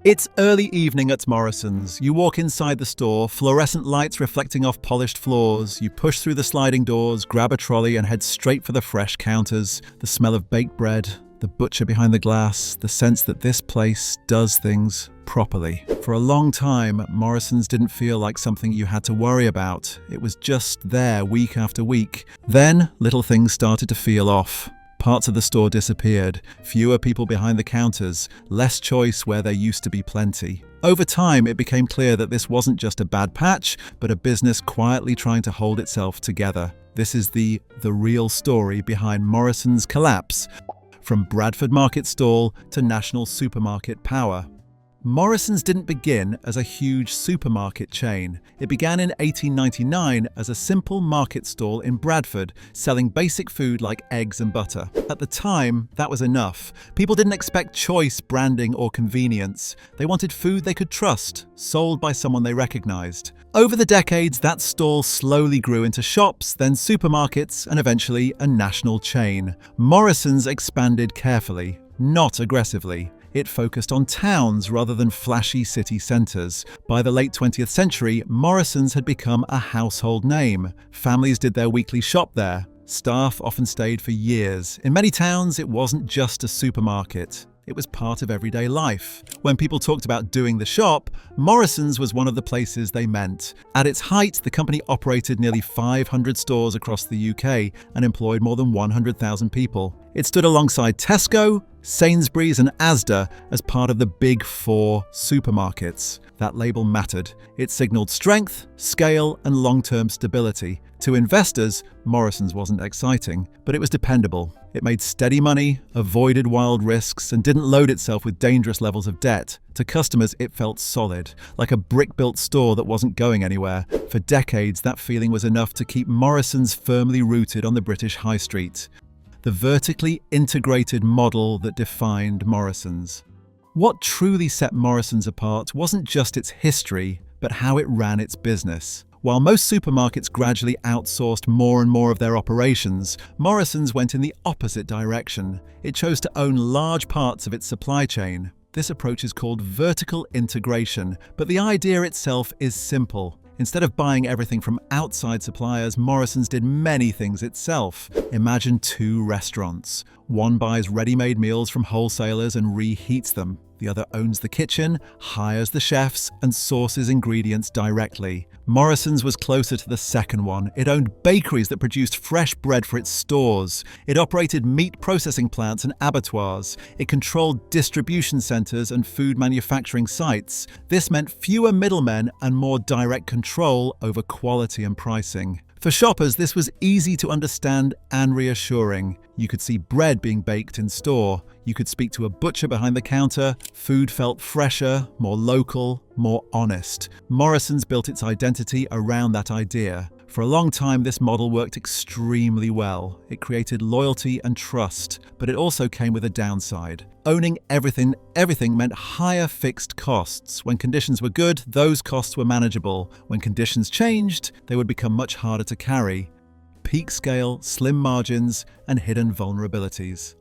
It's early evening at Morrisons. You walk inside the store, fluorescent lights reflecting off polished floors. You push through the sliding doors, grab a trolley, and head straight for the fresh counters. The smell of baked bread, the butcher behind the glass, the sense that this place does things properly. For a long time, Morrisons didn't feel like something you had to worry about. It was just there week after week. Then, little things started to feel off. Parts of the store disappeared, fewer people behind the counters, less choice where there used to be plenty. Over time, it became clear that this wasn't just a bad patch, but a business quietly trying to hold itself together. This is the real story behind Morrisons' collapse, from Bradford market stall to national supermarket power. Morrisons didn't begin as a huge supermarket chain. It began in 1899 as a simple market stall in Bradford, selling basic food like eggs and butter. At the time, that was enough. People didn't expect choice, branding, or convenience. They wanted food they could trust, sold by someone they recognized. Over the decades, that stall slowly grew into shops, then supermarkets, and eventually a national chain. Morrisons expanded carefully, not aggressively. It focused on towns rather than flashy city centres. By the late 20th century, Morrisons had become a household name. Families did their weekly shop there. Staff often stayed for years. In many towns, it wasn't just a supermarket. It was part of everyday life. When people talked about doing the shop, Morrisons was one of the places they meant. At its height, the company operated nearly 500 stores across the UK and employed more than 100,000 people. It stood alongside Tesco, Sainsbury's and Asda as part of the Big Four supermarkets. That label mattered. It signaled strength, scale and long-term stability. To investors, Morrisons wasn't exciting, but it was dependable. It made steady money, avoided wild risks, and didn't load itself with dangerous levels of debt. To customers, it felt solid, like a brick-built store that wasn't going anywhere. For decades, that feeling was enough to keep Morrisons firmly rooted on the British high street. The vertically integrated model that defined Morrisons. What truly set Morrisons apart wasn't just its history, but how it ran its business. While most supermarkets gradually outsourced more and more of their operations, Morrisons went in the opposite direction. It chose to own large parts of its supply chain. This approach is called vertical integration, but the idea itself is simple. Instead of buying everything from outside suppliers, Morrisons did many things itself. Imagine two restaurants. One buys ready-made meals from wholesalers and reheats them. The other owns the kitchen, hires the chefs, and sources ingredients directly. Morrisons was closer to the second one. It owned bakeries that produced fresh bread for its stores. It operated meat processing plants and abattoirs. It controlled distribution centers and food manufacturing sites. This meant fewer middlemen and more direct control over quality and pricing. For shoppers, this was easy to understand and reassuring. You could see bread being baked in store. You could speak to a butcher behind the counter. Food felt fresher, more local, more honest. Morrisons built its identity around that idea. For a long time, this model worked extremely well. It created loyalty and trust, but it also came with a downside. Owning everything meant higher fixed costs. When conditions were good, those costs were manageable. When conditions changed, they would become much harder to carry. Peak scale, slim margins, and hidden vulnerabilities.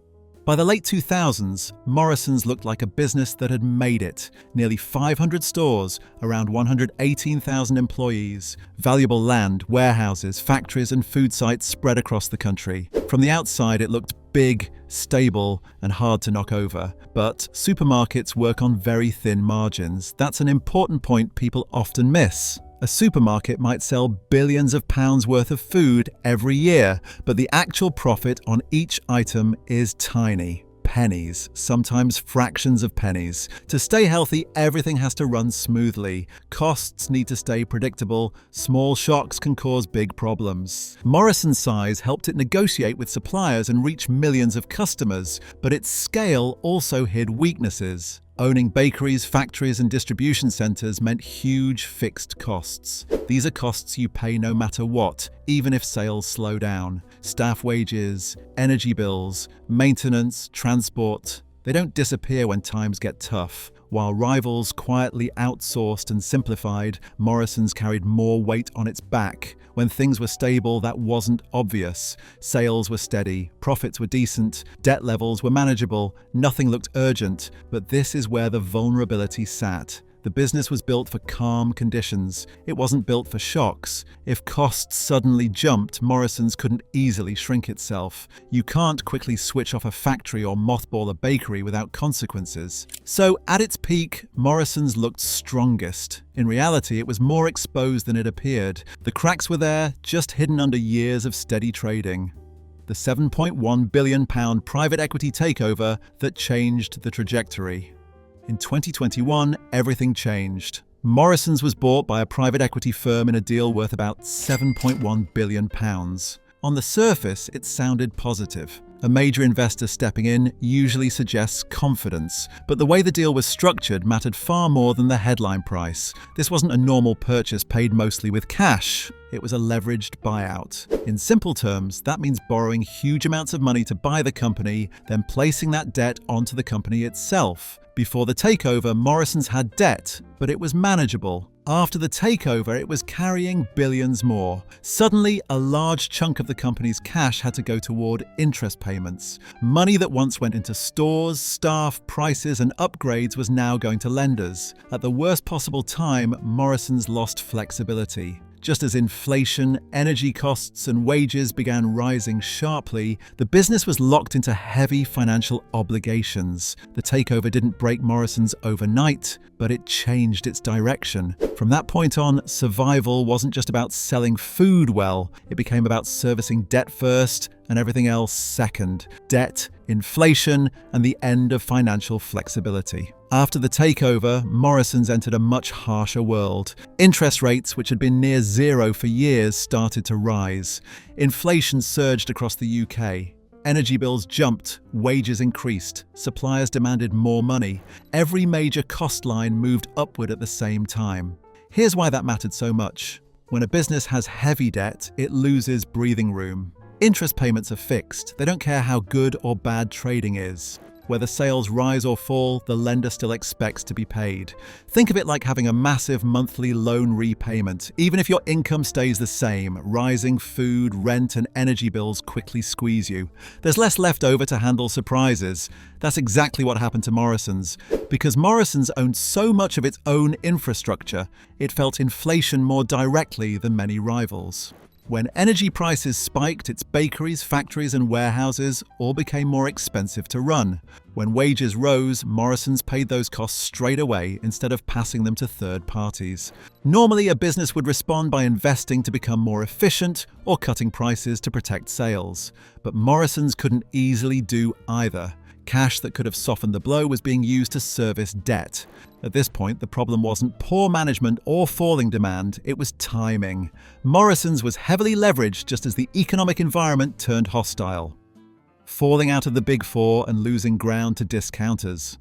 By the late 2000s, Morrisons looked like a business that had made it. Nearly 500 stores, around 118,000 employees, valuable land, warehouses, factories and food sites spread across the country. From the outside, it looked big, stable, and hard to knock over. But supermarkets work on very thin margins. That's an important point people often miss. A supermarket might sell billions of pounds worth of food every year, but the actual profit on each item is tiny. Pennies, sometimes fractions of pennies. To stay healthy, everything has to run smoothly. Costs need to stay predictable. Small shocks can cause big problems. Morrisons' size helped it negotiate with suppliers and reach millions of customers, but its scale also hid weaknesses. Owning bakeries, factories and distribution centres meant huge fixed costs. These are costs you pay no matter what, even if sales slow down. Staff wages, energy bills, maintenance, transport. They don't disappear when times get tough. While rivals quietly outsourced and simplified, Morrisons carried more weight on its back. When things were stable, that wasn't obvious. Sales were steady, profits were decent, debt levels were manageable, nothing looked urgent. But this is where the vulnerability sat. The business was built for calm conditions. It wasn't built for shocks. If costs suddenly jumped, Morrisons couldn't easily shrink itself. You can't quickly switch off a factory or mothball a bakery without consequences. So, at its peak, Morrisons looked strongest. In reality, it was more exposed than it appeared. The cracks were there, just hidden under years of steady trading. The £7.1 billion private equity takeover that changed the trajectory. In 2021, everything changed. Morrisons was bought by a private equity firm in a deal worth about £7.1 billion. On the surface, it sounded positive. A major investor stepping in usually suggests confidence, but the way the deal was structured mattered far more than the headline price. This wasn't a normal purchase paid mostly with cash. It was a leveraged buyout. In simple terms, that means borrowing huge amounts of money to buy the company, then placing that debt onto the company itself. Before the takeover, Morrisons had debt, but it was manageable. After the takeover, it was carrying billions more. Suddenly, a large chunk of the company's cash had to go toward interest payments. Money that once went into stores, staff, prices, and upgrades was now going to lenders. At the worst possible time, Morrisons lost flexibility. Just as inflation, energy costs, and wages began rising sharply, the business was locked into heavy financial obligations. The takeover didn't break Morrisons overnight, but it changed its direction. From that point on, survival wasn't just about selling food well. It became about servicing debt first and everything else second. Debt, inflation, and the end of financial flexibility. After the takeover, Morrisons entered a much harsher world. Interest rates, which had been near zero for years, started to rise. Inflation surged across the UK. Energy bills jumped, wages increased, suppliers demanded more money. Every major cost line moved upward at the same time. Here's why that mattered so much. When a business has heavy debt, it loses breathing room. Interest payments are fixed. They don't care how good or bad trading is. Whether sales rise or fall, the lender still expects to be paid. Think of it like having a massive monthly loan repayment. Even if your income stays the same, rising food, rent, and energy bills quickly squeeze you. There's less left over to handle surprises. That's exactly what happened to Morrisons. Because Morrisons owned so much of its own infrastructure, it felt inflation more directly than many rivals. When energy prices spiked, its bakeries, factories, and warehouses all became more expensive to run. When wages rose, Morrisons paid those costs straight away instead of passing them to third parties. Normally, a business would respond by investing to become more efficient or cutting prices to protect sales. But Morrisons couldn't easily do either. Cash that could have softened the blow was being used to service debt. At this point, the problem wasn't poor management or falling demand, it was timing. Morrisons was heavily leveraged just as the economic environment turned hostile. Falling out of the Big Four and losing ground to discounters.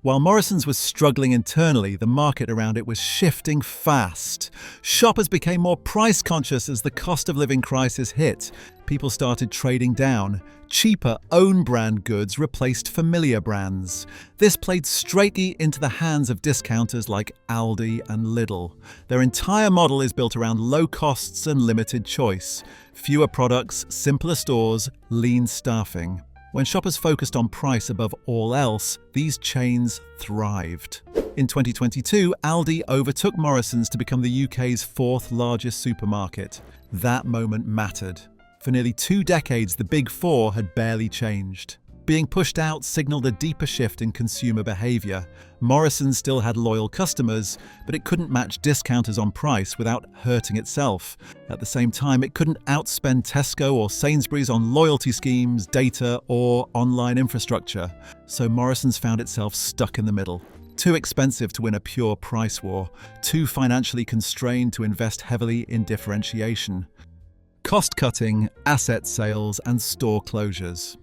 While Morrisons was struggling internally, the market around it was shifting fast. Shoppers became more price conscious as the cost of living crisis hit. People started trading down. Cheaper own brand goods replaced familiar brands. This played straightly into the hands of discounters like Aldi and Lidl. Their entire model is built around low costs and limited choice. Fewer products, simpler stores, lean staffing. When shoppers focused on price above all else, these chains thrived. In 2022, Aldi overtook Morrisons to become the UK's fourth largest supermarket. That moment mattered. For nearly 2 decades, the Big Four had barely changed. Being pushed out signaled a deeper shift in consumer behaviour. Morrisons still had loyal customers, but it couldn't match discounters on price without hurting itself. At the same time, it couldn't outspend Tesco or Sainsbury's on loyalty schemes, data, or online infrastructure. So Morrisons found itself stuck in the middle. Too expensive to win a pure price war, too financially constrained to invest heavily in differentiation. Cost-cutting, asset sales, and store closures.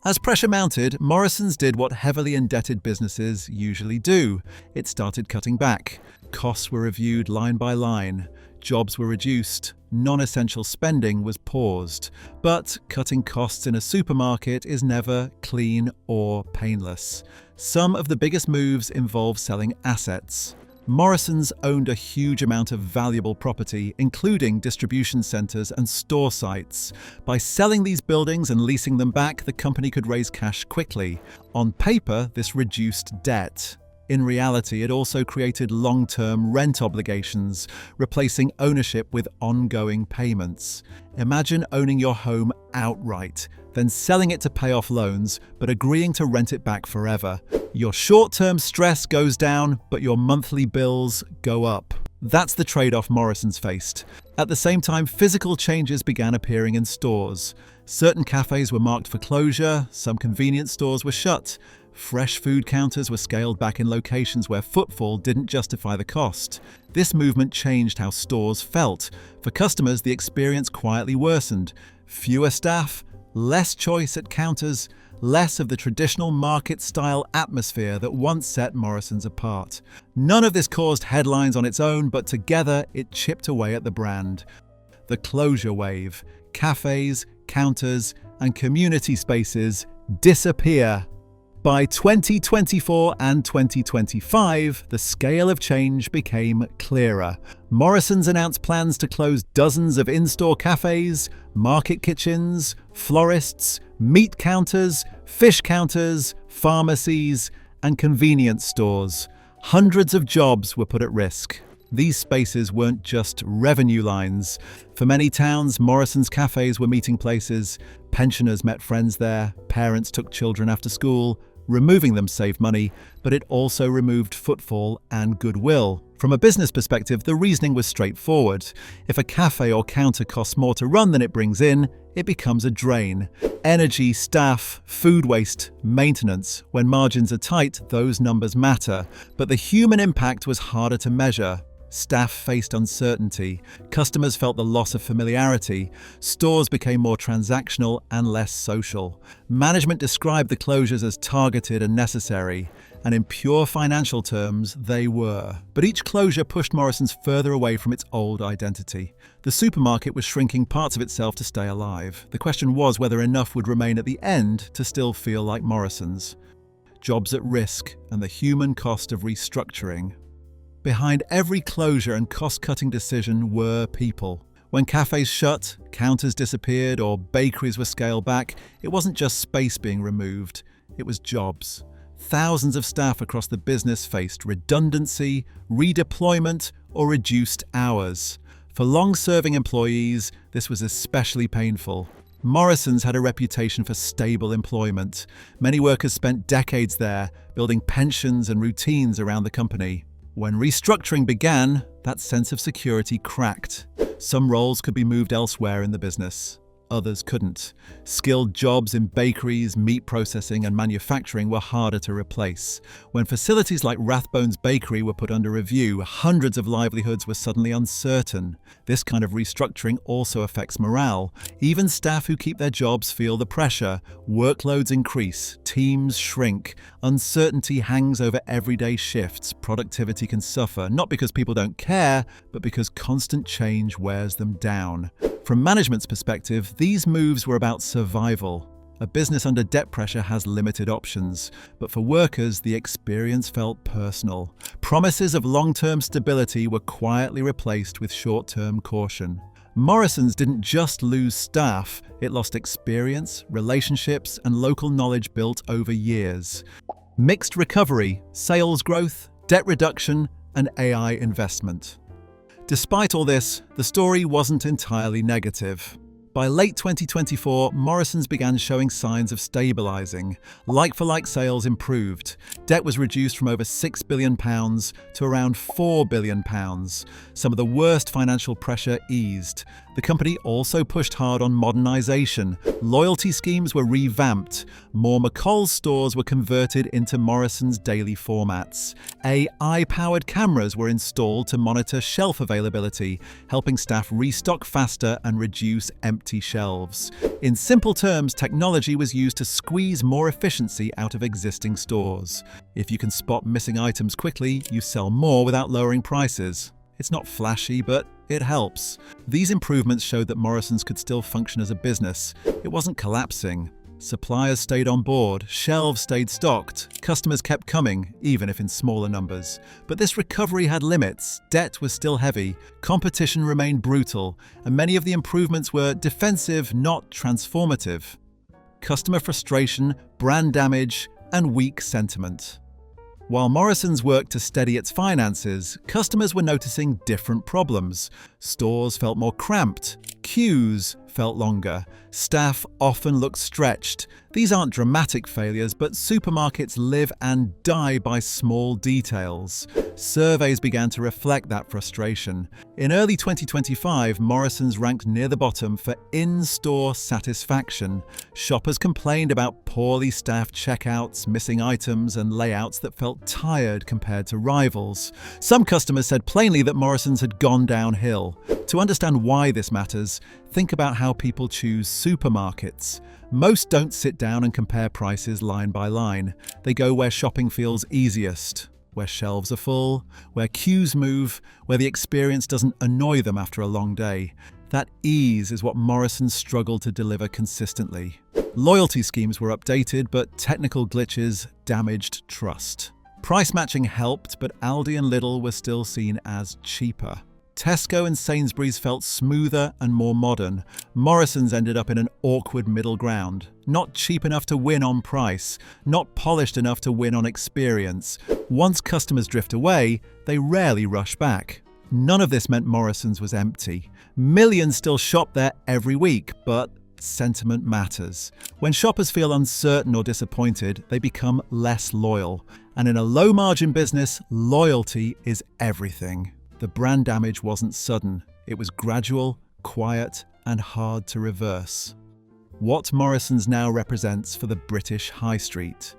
As pressure mounted, Morrisons did what heavily indebted businesses usually do. It started cutting back. Costs were reviewed line by line. Jobs were reduced. Non-essential spending was paused. But cutting costs in a supermarket is never clean or painless. Some of the biggest moves involve selling assets. Morrisons owned a huge amount of valuable property, including distribution centres and store sites. By selling these buildings and leasing them back, the company could raise cash quickly. On paper, this reduced debt. In reality, it also created long-term rent obligations, replacing ownership with ongoing payments. Imagine owning your home outright, then selling it to pay off loans, but agreeing to rent it back forever. Your short-term stress goes down, but your monthly bills go up. That's the trade-off Morrisons faced. At the same time, physical changes began appearing in stores. Certain cafes were marked for closure, some convenience stores were shut. Fresh food counters were scaled back in locations where footfall didn't justify the cost. This movement changed how stores felt. For customers, the experience quietly worsened. Fewer staff, less choice at counters, less of the traditional market-style atmosphere that once set Morrisons apart. None of this caused headlines on its own, but together it chipped away at the brand. The closure wave. Cafes, counters, and community spaces disappear. By 2024 and 2025, the scale of change became clearer. Morrisons announced plans to close dozens of in-store cafes, market kitchens, florists, meat counters, fish counters, pharmacies, and convenience stores. Hundreds of jobs were put at risk. These spaces weren't just revenue lines. For many towns, Morrisons cafes were meeting places. Pensioners met friends there, parents took children after school. Removing them saved money, but it also removed footfall and goodwill. From a business perspective, the reasoning was straightforward. If a cafe or counter costs more to run than it brings in, it becomes a drain. Energy, staff, food waste, maintenance. When margins are tight, those numbers matter. But the human impact was harder to measure. Staff faced uncertainty. Customers felt the loss of familiarity. Stores became more transactional and less social. Management described the closures as targeted and necessary, and in pure financial terms, they were. But each closure pushed Morrisons further away from its old identity. The supermarket was shrinking parts of itself to stay alive. The question was whether enough would remain at the end to still feel like Morrisons. Jobs at risk and the human cost of restructuring. Behind every closure and cost-cutting decision were people. When cafes shut, counters disappeared, or bakeries were scaled back, it wasn't just space being removed, it was jobs. Thousands of staff across the business faced redundancy, redeployment, or reduced hours. For long-serving employees, this was especially painful. Morrisons had a reputation for stable employment. Many workers spent decades there, building pensions and routines around the company. When restructuring began, that sense of security cracked. Some roles could be moved elsewhere in the business. Others couldn't. Skilled jobs in bakeries, meat processing, and manufacturing were harder to replace. When facilities like Rathbone's Bakery were put under review, hundreds of livelihoods were suddenly uncertain. This kind of restructuring also affects morale. Even staff who keep their jobs feel the pressure. Workloads increase, teams shrink, uncertainty hangs over everyday shifts, productivity can suffer, not because people don't care, but because constant change wears them down. From management's perspective, these moves were about survival. A business under debt pressure has limited options, but for workers, the experience felt personal. Promises of long-term stability were quietly replaced with short-term caution. Morrisons didn't just lose staff, it lost experience, relationships, and local knowledge built over years. Mixed recovery, sales growth, debt reduction, and AI investment. Despite all this, the story wasn't entirely negative. By late 2024, Morrisons began showing signs of stabilising. Like-for-like sales improved. Debt was reduced from over £6 billion to around £4 billion. Some of the worst financial pressure eased. The company also pushed hard on modernisation. Loyalty schemes were revamped. More McColl's stores were converted into Morrisons daily formats. AI-powered cameras were installed to monitor shelf availability, helping staff restock faster and reduce empty shelves. In simple terms, technology was used to squeeze more efficiency out of existing stores. If you can spot missing items quickly, you sell more without lowering prices. It's not flashy, but it helps. These improvements showed that Morrisons could still function as a business. It wasn't collapsing. Suppliers stayed on board, shelves stayed stocked, customers kept coming, even if in smaller numbers. But this recovery had limits, debt was still heavy, competition remained brutal, and many of the improvements were defensive, not transformative. Customer frustration, brand damage, and weak sentiment. While Morrisons worked to steady its finances, customers were noticing different problems. Stores felt more cramped, queues felt longer, staff often looked stretched. These aren't dramatic failures, but supermarkets live and die by small details. Surveys began to reflect that frustration. In early 2025, Morrisons ranked near the bottom for in-store satisfaction. Shoppers complained about poorly staffed checkouts, missing items, and layouts that felt tired compared to rivals. Some customers said plainly that Morrisons had gone downhill. To understand why this matters, think about how people choose supermarkets. Most don't sit down and compare prices line by line. They go where shopping feels easiest, where shelves are full, where queues move, where the experience doesn't annoy them after a long day. That ease is what Morrisons struggled to deliver consistently. Loyalty schemes were updated, but technical glitches damaged trust. Price matching helped, but Aldi and Lidl were still seen as cheaper. Tesco and Sainsbury's felt smoother and more modern. Morrisons ended up in an awkward middle ground. Not cheap enough to win on price, not polished enough to win on experience. Once customers drift away, they rarely rush back. None of this meant Morrisons was empty. Millions still shop there every week, but sentiment matters. When shoppers feel uncertain or disappointed, they become less loyal. And in a low-margin business, loyalty is everything. The brand damage wasn't sudden. It was gradual, quiet, and hard to reverse. What Morrisons now represents for the British High Street.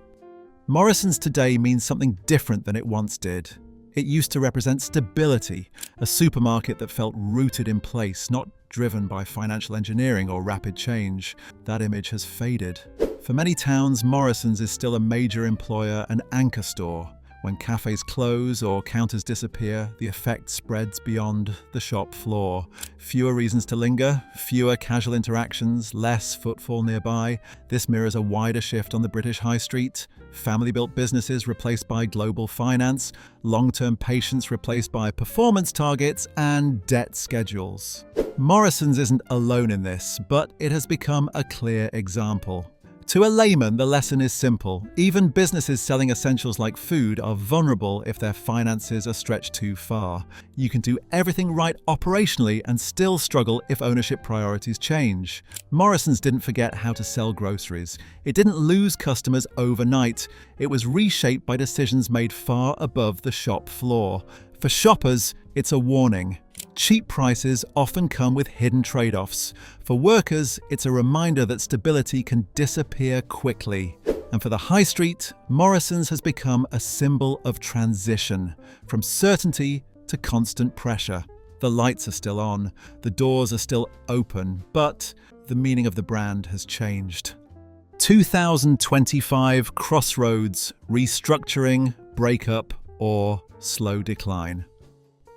Morrisons today means something different than it once did. It used to represent stability, a supermarket that felt rooted in place, not driven by financial engineering or rapid change. That image has faded. For many towns, Morrisons is still a major employer and anchor store. When cafes close or counters disappear, the effect spreads beyond the shop floor. Fewer reasons to linger, fewer casual interactions, less footfall nearby. This mirrors a wider shift on the British High Street. Family-built businesses replaced by global finance, long-term patience replaced by performance targets, and debt schedules. Morrisons isn't alone in this, but it has become a clear example. To a layman, the lesson is simple. Even businesses selling essentials like food are vulnerable if their finances are stretched too far. You can do everything right operationally and still struggle if ownership priorities change. Morrisons didn't forget how to sell groceries. It didn't lose customers overnight. It was reshaped by decisions made far above the shop floor. For shoppers, it's a warning. Cheap prices often come with hidden trade-offs. For workers, it's a reminder that stability can disappear quickly. And for the high street, Morrisons has become a symbol of transition, from certainty to constant pressure. The lights are still on, the doors are still open, but the meaning of the brand has changed. 2025 crossroads, restructuring, breakup, or slow decline.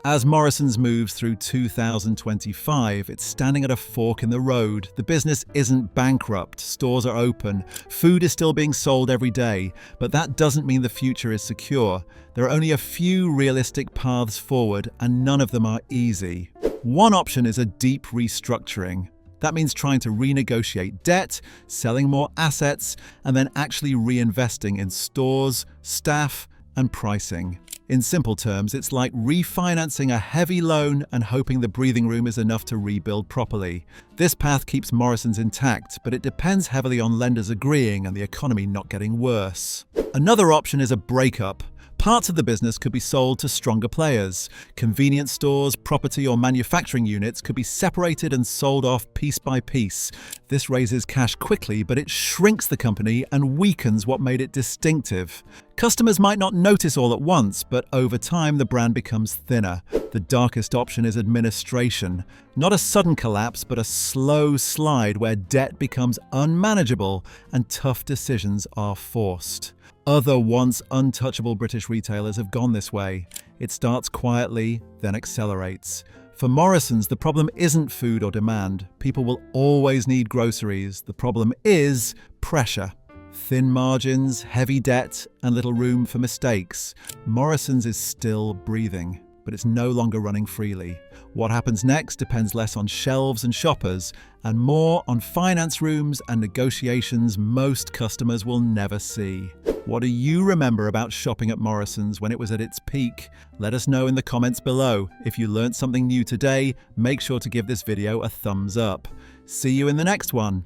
As Morrisons moves through 2025, it's standing at a fork in the road. The business isn't bankrupt, stores are open, food is still being sold every day, but that doesn't mean the future is secure. There are only a few realistic paths forward, and none of them are easy. One option is a deep restructuring. That means trying to renegotiate debt, selling more assets, and then actually reinvesting in stores, staff, and pricing. In simple terms, it's like refinancing a heavy loan and hoping the breathing room is enough to rebuild properly. This path keeps Morrisons intact, but it depends heavily on lenders agreeing and the economy not getting worse. Another option is a breakup. Parts of the business could be sold to stronger players. Convenience stores, property or manufacturing units could be separated and sold off piece by piece. This raises cash quickly, but it shrinks the company and weakens what made it distinctive. Customers might not notice all at once, but over time the brand becomes thinner. The darkest option is administration. Not a sudden collapse, but a slow slide where debt becomes unmanageable and tough decisions are forced. Other once untouchable British retailers have gone this way. It starts quietly, then accelerates. For Morrisons, the problem isn't food or demand. People will always need groceries. The problem is pressure. Thin margins, heavy debt, and little room for mistakes. Morrisons is still breathing, but it's no longer running freely. What happens next depends less on shelves and shoppers, and more on finance rooms and negotiations most customers will never see. What do you remember about shopping at Morrisons when it was at its peak? Let us know in the comments below. If you learned something new today, make sure to give this video a thumbs up. See you in the next one.